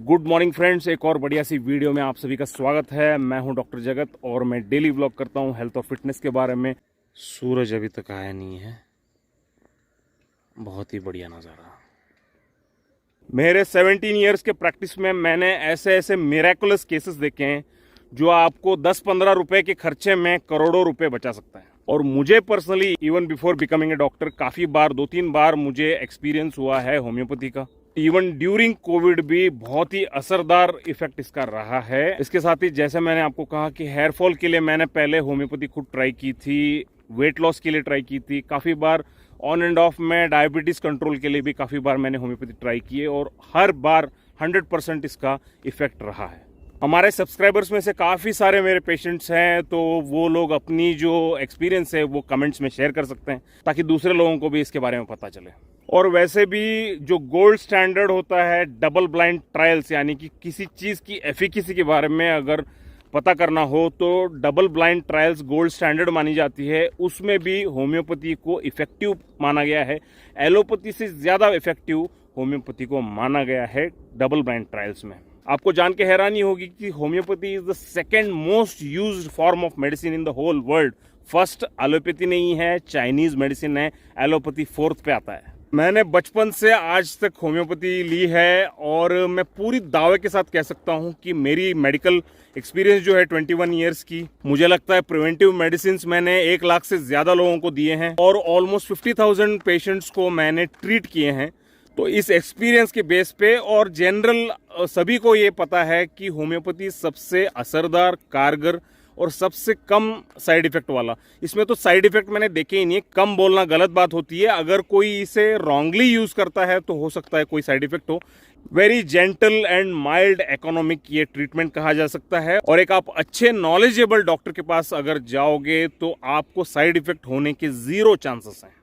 Good morning friends, एक और बढ़िया सी वीडियो में आप सभी का स्वागत है। मैं हूं डॉक्टर जगत और मैं डेली व्लॉग करता हूं हेल्थ और फिटनेस के बारे में। सूरज अभी तक आया नहीं है, बहुत ही बढ़िया नज़ारा। मेरे 17 इयर्स के प्रैक्टिस में मैंने ऐसे ऐसे मिरेकुलस केसेस देखे हैं जो आपको 10-15 रुपए के खर्चे में करोड़ों रुपए बचा सकता है। और मुझे personally even before becoming a doctor काफ़ी बार 2-3 बार मुझे एक्सपीरियंस हुआ है होम्योपैथी का। इवन ड्यूरिंग कोविड भी बहुत ही असरदार इफेक्ट इसका रहा है। इसके साथ ही जैसे मैंने आपको कहा कि हेयर फॉल के लिए मैंने पहले होम्योपैथी खुद ट्राई की थी, वेट लॉस के लिए ट्राई की थी, काफ़ी बार ऑन एंड ऑफ में डायबिटीज़ कंट्रोल के लिए भी काफ़ी बार मैंने होम्योपैथी ट्राई की है और हर बार 100% इसका इफेक्ट रहा है। हमारे सब्सक्राइबर्स में से काफ़ी सारे मेरे पेशेंट्स हैं, तो वो लोग अपनी जो एक्सपीरियंस है वो कमेंट्स में शेयर कर सकते हैं ताकि दूसरे लोगों को भी इसके बारे में पता चले। और वैसे भी जो गोल्ड स्टैंडर्ड होता है डबल ब्लाइंड ट्रायल्स, यानी कि किसी चीज़ की एफिकेसी के बारे में अगर पता करना हो तो double blind trials gold standard मानी जाती है। उसमें भी होम्योपैथी को इफेक्टिव माना गया है। एलोपैथी से ज़्यादा इफेक्टिव होम्योपैथी को माना गया है डबल ब्लाइंड ट्रायल्स में। आपको जान के हैरानी होगी कि homeopathy is the second most used form of medicine in the whole world. First allopathy नहीं है, चाइनीज मेडिसिन है। एलोपैथी फोर्थ पे आता है। मैंने बचपन से आज तक होम्योपैथी ली है और मैं पूरी दावे के साथ कह सकता हूं कि मेरी मेडिकल एक्सपीरियंस जो है 21 इयर्स की, मुझे लगता है प्रिवेंटिव मेडिसिन मैंने 1 लाख से ज़्यादा लोगों को दिए हैं और ऑलमोस्ट 50,000 पेशेंट्स को मैंने ट्रीट किए हैं। तो इस एक्सपीरियंस के बेस पे और जनरल सभी को ये पता है कि होम्योपैथी सबसे असरदार, कारगर और सबसे कम साइड इफेक्ट वाला। इसमें तो साइड इफेक्ट मैंने देखे ही नहीं। कम बोलना गलत बात होती है, अगर कोई इसे रॉन्गली यूज करता है तो हो सकता है कोई साइड इफेक्ट हो। Very gentle and mild economic ये ट्रीटमेंट कहा जा सकता है। और एक आप अच्छे नॉलेजेबल डॉक्टर के पास अगर जाओगे तो आपको साइड इफेक्ट होने के 0 चांसेस हैं।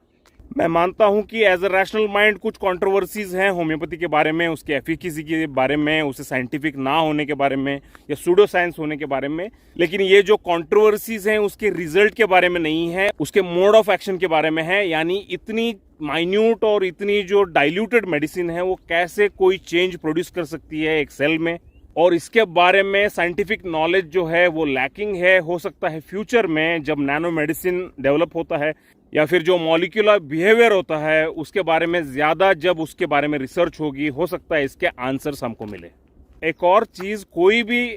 मैं मानता हूं कि एज अ रैशनल माइंड कुछ कंट्रोवर्सीज हैं होम्योपैथी के बारे में, उसके एफिकेसी के बारे में, उसे साइंटिफिक ना होने के बारे में या सूडो साइंस होने के बारे में। लेकिन ये जो कंट्रोवर्सीज हैं उसके रिजल्ट के बारे में नहीं है, उसके मोड ऑफ एक्शन के बारे में है। यानी इतनी माइन्यूट और इतनी जो डाइल्यूटेड मेडिसिन है वो कैसे कोई चेंज प्रोड्यूस कर सकती है एक सेल में, और इसके बारे में साइंटिफिक नॉलेज जो है वो लैकिंग है। हो सकता है फ्यूचर में जब नैनो मेडिसिन डेवलप होता है या फिर जो मॉलिक्यूलर बिहेवियर होता है उसके बारे में ज़्यादा जब उसके बारे में रिसर्च होगी, हो सकता है इसके आंसर्स हमको मिले। एक और चीज़, कोई भी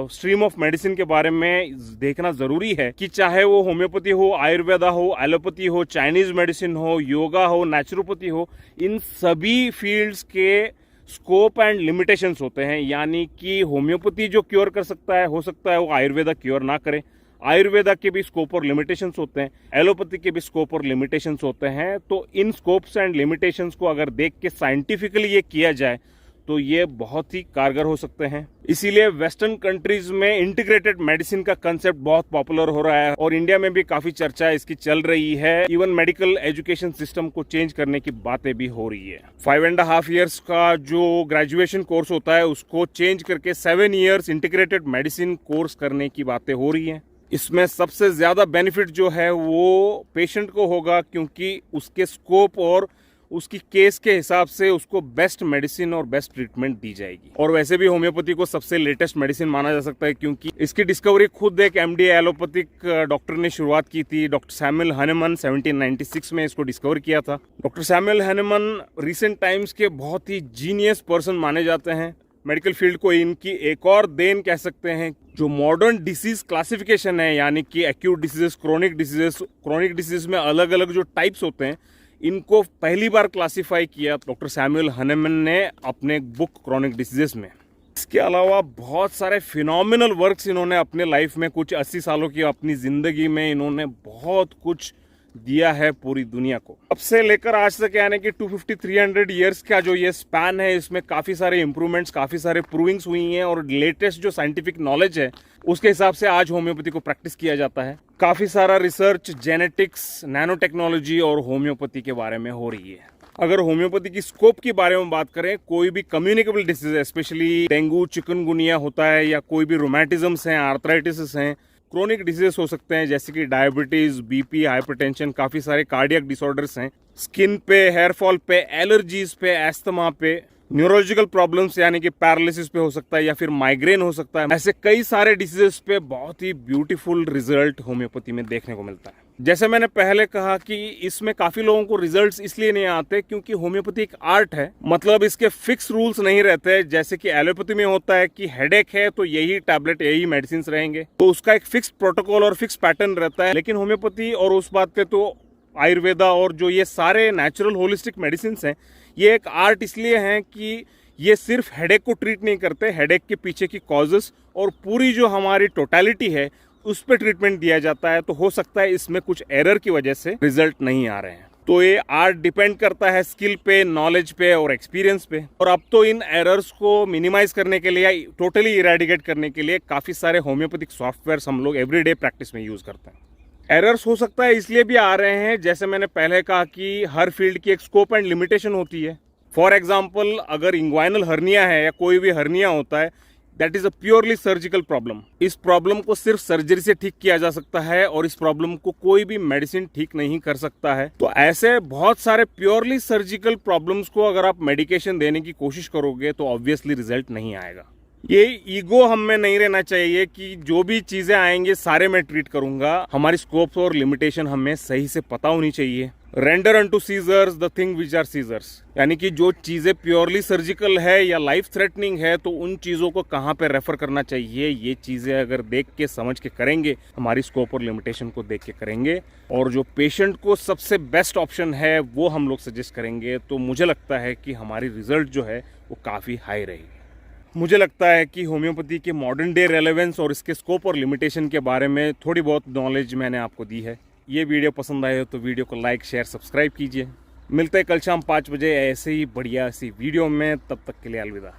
स्ट्रीम ऑफ मेडिसिन के बारे में देखना ज़रूरी है कि चाहे वो होम्योपैथी हो, आयुर्वेदा हो, एलोपैथी हो, चाइनीज़ मेडिसिन हो, योगा हो, नेचुरोपैथी हो, इन सभी फील्ड्स के स्कोप एंड लिमिटेशंस होते हैं। यानी कि होम्योपैथी जो क्योर कर सकता है, हो सकता है वो आयुर्वेदा क्योर ना करे। आयुर्वेदा के भी स्कोप और लिमिटेशंस होते हैं, एलोपैथी के भी स्कोप और लिमिटेशंस होते हैं। तो इन स्कोप्स एंड लिमिटेशंस को अगर देख के साइंटिफिकली ये किया जाए तो ये बहुत ही कारगर हो सकते हैं। इसीलिए वेस्टर्न कंट्रीज में इंटीग्रेटेड मेडिसिन का कंसेप्ट बहुत पॉपुलर हो रहा है और इंडिया में भी काफी चर्चा इसकी चल रही है। इवन मेडिकल एजुकेशन सिस्टम को चेंज करने की बातें भी हो रही है। 5.5 इयर्स का जो ग्रेजुएशन कोर्स होता है उसको चेंज करके 7 इयर्स इंटीग्रेटेड मेडिसिन कोर्स करने की बातें हो रही हैं। इसमें सबसे ज़्यादा बेनिफिट जो है वो पेशेंट को होगा, क्योंकि उसके स्कोप और उसकी केस के हिसाब से उसको बेस्ट मेडिसिन और बेस्ट ट्रीटमेंट दी जाएगी। और वैसे भी होम्योपैथी को सबसे लेटेस्ट मेडिसिन माना जा सकता है, क्योंकि इसकी डिस्कवरी खुद एक एमडी एलोपैथिक डॉक्टर ने शुरुआत की थी। डॉक्टर सैमुअल हनेमन 1796 में इसको डिस्कवर किया था। डॉक्टर सैमुअल हनेमन रिसेंट टाइम्स के बहुत ही जीनियस पर्सन माने जाते हैं। मेडिकल फील्ड को इनकी एक और देन कह सकते हैं। जो मॉडर्न डिसीज क्लासिफिकेशन है, यानी कि एक्यूट डिसीजेस, क्रोनिक डिसीजेस में अलग अलग जो टाइप्स होते हैं, इनको पहली बार क्लासिफाई किया डॉक्टर सैमुअल हनेमन ने अपने बुक क्रोनिक डिसीजेस में। इसके अलावा बहुत सारे फिनोमिनल वर्क्स इन्होंने अपने लाइफ में, कुछ 80 सालों की अपनी जिंदगी में इन्होंने बहुत कुछ दिया है पूरी दुनिया को। अब से लेकर आज तक यानी कि 250-300 इयर्स का जो ये स्पैन है, इसमें काफ़ी सारे इंप्रूवमेंट्स, काफ़ी सारे प्रूविंग्स हुई हैं और लेटेस्ट जो साइंटिफिक नॉलेज है उसके हिसाब से आज होम्योपैथी को प्रैक्टिस किया जाता है। काफ़ी सारा रिसर्च जेनेटिक्स, नैनो टेक्नोलॉजी और होम्योपैथी के बारे में हो रही है। अगर होम्योपैथी की स्कोप के बारे में बात करें, कोई भी कम्युनिकेबल डिसीज है, स्पेशली डेंगू, चिकनगुनिया होता है या कोई भी रोमैटिज्म्स हैं, आर्थराइटिस हैं, क्रोनिक डिजीज हो सकते हैं जैसे कि डायबिटीज, बीपी, हाइपरटेंशन, काफ़ी सारे कार्डियक डिसऑर्डर्स हैं, स्किन पे, हेयर फॉल पे, एलर्जीज पे, एस्थमा पे, न्यूरोलॉजिकल प्रॉब्लम्स यानी कि पैरालिसिस पे हो सकता है या फिर माइग्रेन हो सकता है। ऐसे कई सारे डिसीजेस पे बहुत ही ब्यूटीफुल रिजल्ट होम्योपैथी में देखने को मिलता है। जैसे मैंने पहले कहा कि इसमें काफी लोगों को रिजल्ट्स इसलिए नहीं आते क्योंकि होम्योपैथी एक आर्ट है, मतलब इसके फिक्स रूल्स नहीं रहते। जैसे कि एलोपैथी में होता है कि हेडेक है तो यही टैबलेट यही मेडिसिन रहेंगे, तो उसका एक फिक्स प्रोटोकॉल और फिक्स पैटर्न रहता है। लेकिन होम्योपैथी और उस बात पे तो आयुर्वेदा और जो ये सारे नेचुरल होलिस्टिक मेडिसिन हैं, ये एक आर्ट इसलिए हैं कि ये सिर्फ हेडेक को ट्रीट नहीं करते, हेडेक के पीछे की कॉजेस और पूरी जो हमारी टोटलिटी है उस पर ट्रीटमेंट दिया जाता है। तो हो सकता है इसमें कुछ एरर की वजह से रिजल्ट नहीं आ रहे हैं। तो ये आर्ट डिपेंड करता है स्किल पे, नॉलेज पे और एक्सपीरियंस पे। और अब तो इन एरर्स को मिनिमाइज करने के लिए या टोटली इरेडिकेट करने के लिए काफ़ी सारे होम्योपैथिक सॉफ्टवेयर हम लोग एवरीडे प्रैक्टिस में यूज़ करते हैं। एरर्स हो सकता है इसलिए भी आ रहे हैं, जैसे मैंने पहले कहा कि हर फील्ड की एक स्कोप एंड लिमिटेशन होती है। फॉर एग्जाम्पल, अगर इंग्वाइनल हर्निया है या कोई भी हर्निया होता है, that is a purely surgical problem. इस प्रॉब्लम को सिर्फ सर्जरी से ठीक किया जा सकता है और इस प्रॉब्लम को कोई भी मेडिसिन ठीक नहीं कर सकता है। तो ऐसे बहुत सारे प्योरली सर्जिकल प्रॉब्लम्स को अगर आप मेडिकेशन देने की कोशिश करोगे तो ऑब्वियसली रिजल्ट नहीं आएगा। ये ईगो हम में नहीं रहना चाहिए कि जो भी चीजें आएंगे सारे मैं ट्रीट करूंगा। हमारी स्कोप्स और लिमिटेशन हमें सही से पता होनी चाहिए। Render unto Caesar's the thing which are Caesar's, यानी कि जो चीजें प्योरली सर्जिकल है या लाइफ थ्रेटनिंग है तो उन चीजों को कहाँ पे रेफर करना चाहिए, ये चीजें अगर देख के समझ के करेंगे, हमारी स्कोप और लिमिटेशन को देख के करेंगे और जो पेशेंट को सबसे बेस्ट ऑप्शन है वो हम लोग सजेस्ट करेंगे, तो मुझे लगता है कि हमारी रिजल्ट जो है वो काफी हाई रहेगी। मुझे लगता है कि होम्योपैथी के मॉडर्न डे रेलेवेंस और इसके स्कोप और लिमिटेशन के बारे में थोड़ी बहुत नॉलेज मैंने आपको दी है। ये वीडियो पसंद आए हो तो वीडियो को लाइक, शेयर, सब्सक्राइब कीजिए। मिलते हैं कल शाम 5 बजे ऐसे ही बढ़िया सी वीडियो में। तब तक के लिए अलविदा।